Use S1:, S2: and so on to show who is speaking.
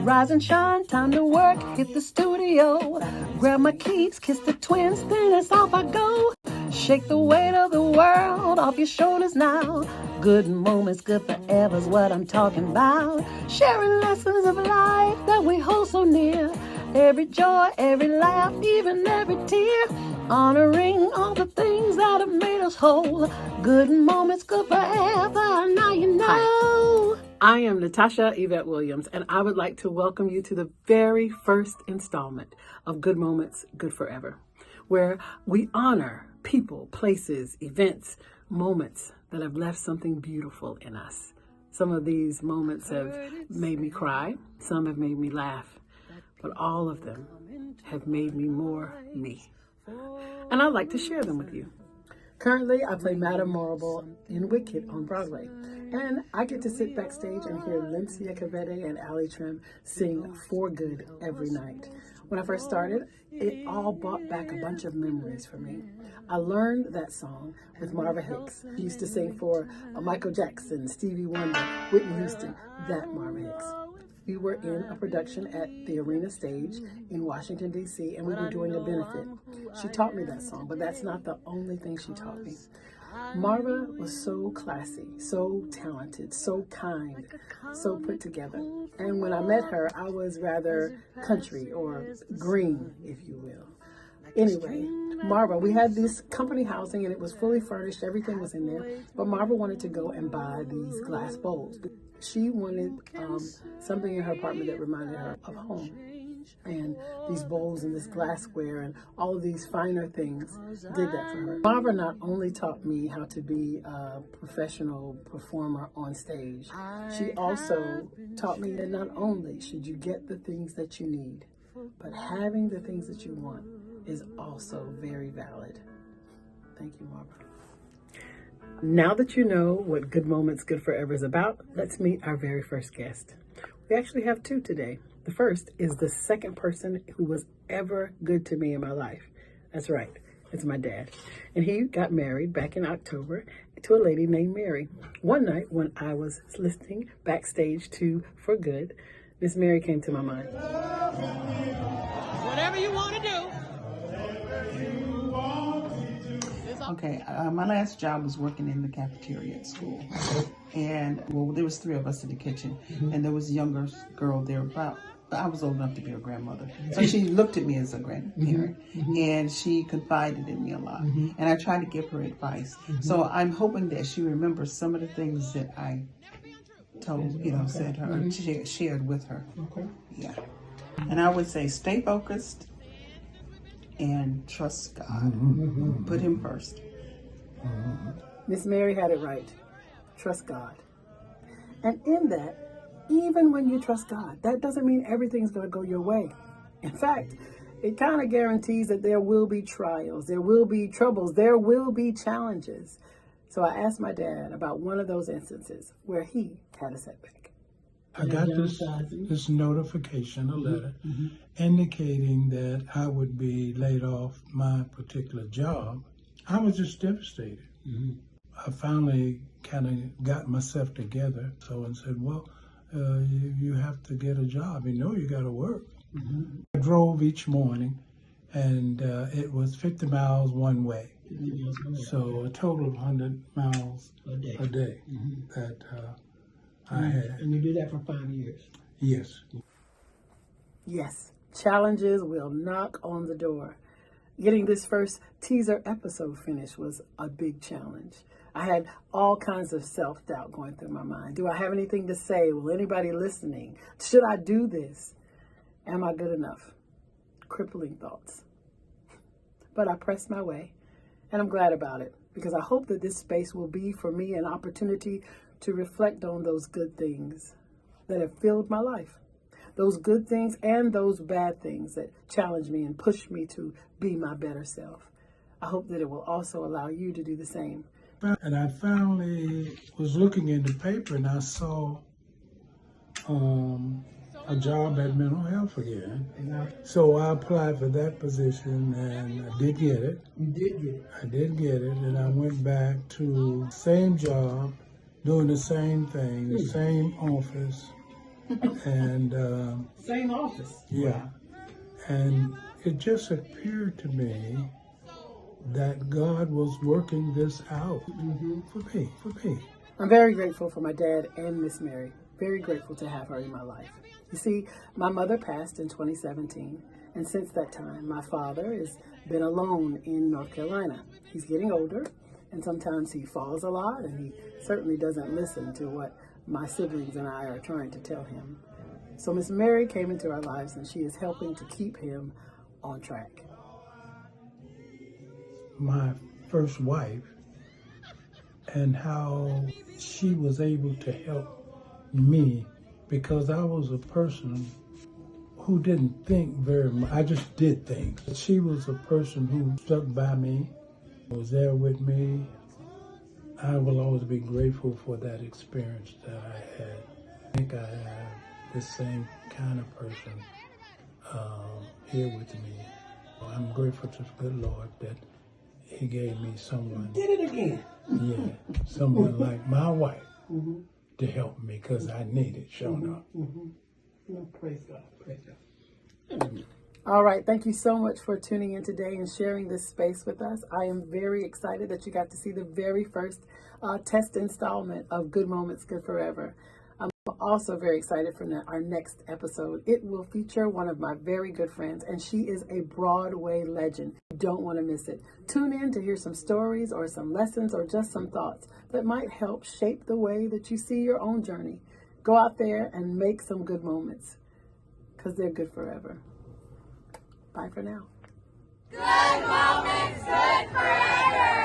S1: Rise and shine, time to work, hit the studio. Grab my keys, kiss the twins, then it's off I go. Shake the weight of the world off your shoulders now. Good moments, good forever's what I'm talking about. Sharing lessons of life that we hold so near. Every joy, every laugh, even every tear. Honoring all the things that have made us whole. Good moments, good forever, now you know. Hi. I am Natasha Yvette Williams, and I would like to welcome you to the very first installment of Good Moments, Good Forever, where we honor people, places, events, moments that have left something beautiful in us. Some of these moments have made me cry, some have made me laugh, but all of them have made me more me. And I'd like to share them with you. Currently, I play Madame Marble in Wicked on Broadway, and I get to sit backstage and hear Lincia Cavete and Allie Trim sing For Good every night. When I first started, it all brought back a bunch of memories for me. I learned that song with Marva Hicks. She used to sing for Michael Jackson, Stevie Wonder, Whitney Houston, that Marva Hicks. We were in a production at the Arena Stage in Washington, D.C., and we were doing a benefit. She taught me that song, but that's not the only thing she taught me. Marva was so classy, so talented, so kind, so put together. And when I met her, I was rather country or green, if you will. Anyway, Marva, we had this company housing and it was fully furnished, everything was in there, but Marva wanted to go and buy these glass bowls. She wanted something in her apartment that reminded her of home. And these bowls and this glassware and all of these finer things did that for her. Marva not only taught me how to be a professional performer on stage, she also taught me that not only should you get the things that you need, but having the things that you want is also very valid. Thank you, Marva. Now that you know what Good Moments, Good Forever is about, let's meet our very first guest. We actually have two today. The first is the second person who was ever good to me in my life. That's right, it's my dad. And he got married back in October to a lady named Mary. One night when I was listening backstage to For Good, Miss Mary came to my mind.
S2: Whatever you want to do. Okay, my last job was working in the cafeteria at school. And, well, there was three of us in the kitchen. And there was a younger girl there about, I was old enough to be her grandmother. So she looked at me as a grandparent. And she confided in me a lot. And I tried to give her advice. So I'm hoping that she remembers some of the things that I told, said her, or shared with her. Yeah. And I would say stay focused and trust God. Put him first.
S1: Miss Mary had it right. Trust God. And in that, even when you trust God, that doesn't mean everything's going to go your way. In fact, it kind of guarantees that there will be trials, there will be troubles, there will be challenges. So I asked my dad about one of those instances where he had a setback.
S3: I got this notification, a letter, indicating that I would be laid off my particular job. I was just devastated. I finally kind of got myself together and said, well, you have to get a job. You got to work. I drove each morning, and it was 50 miles one way. So a total of 100 miles a day that I had.
S4: And you did that for 5 years?
S3: Yes.
S1: Yes, challenges will knock on the door. Getting this first teaser episode finished was a big challenge. I had all kinds of self-doubt going through my mind. Do I have anything to say? Will anybody listening? Should I do this? Am I good enough? Crippling thoughts. But I pressed my way, and I'm glad about it, because I hope that this space will be for me an opportunity to reflect on those good things that have filled my life. Those good things and those bad things that challenge me and push me to be my better self. I hope that it will also allow you to do the same.
S3: And I finally was looking in the paper and I saw a job at mental health again. So I applied for that position and I did get it.
S4: You did get it?
S3: I did get it, and I went back to the same job, doing the same thing, the same office. And
S2: Same office.
S3: yeah, and it just appeared to me that God was working this out for me.
S1: I'm very grateful for my dad and Miss Mary. Very grateful to have her in my life. You see, my mother passed in 2017, and since that time, my father has been alone in North Carolina. He's getting older, and sometimes he falls a lot, and he certainly doesn't listen to what my siblings and I are trying to tell him. So Miss Mary came into our lives, and she is helping to keep him on track.
S3: My first wife, and how she was able to help me, because I was a person who didn't think very much. I just did things. She was a person who stuck by me, was there with me. I will always be grateful for that experience that I had. I think I have the same kind of person here with me. I'm grateful to the good Lord that He gave me someone.
S2: Did it again.
S3: Yeah, someone like my wife to help me, because I needed showing up.
S2: No, praise God. Praise God.
S1: All right. Thank you so much for tuning in today and sharing this space with us. I am very excited that you got to see the very first test installment of Good Moments, Good Forever. I'm also very excited for our next episode. It will feature one of my very good friends, and she is a Broadway legend. You don't want to miss it. Tune in to hear some stories or some lessons or just some thoughts that might help shape the way that you see your own journey. Go out there and make some good moments, because they're good forever. Bye for now.
S5: Good moments, good forever.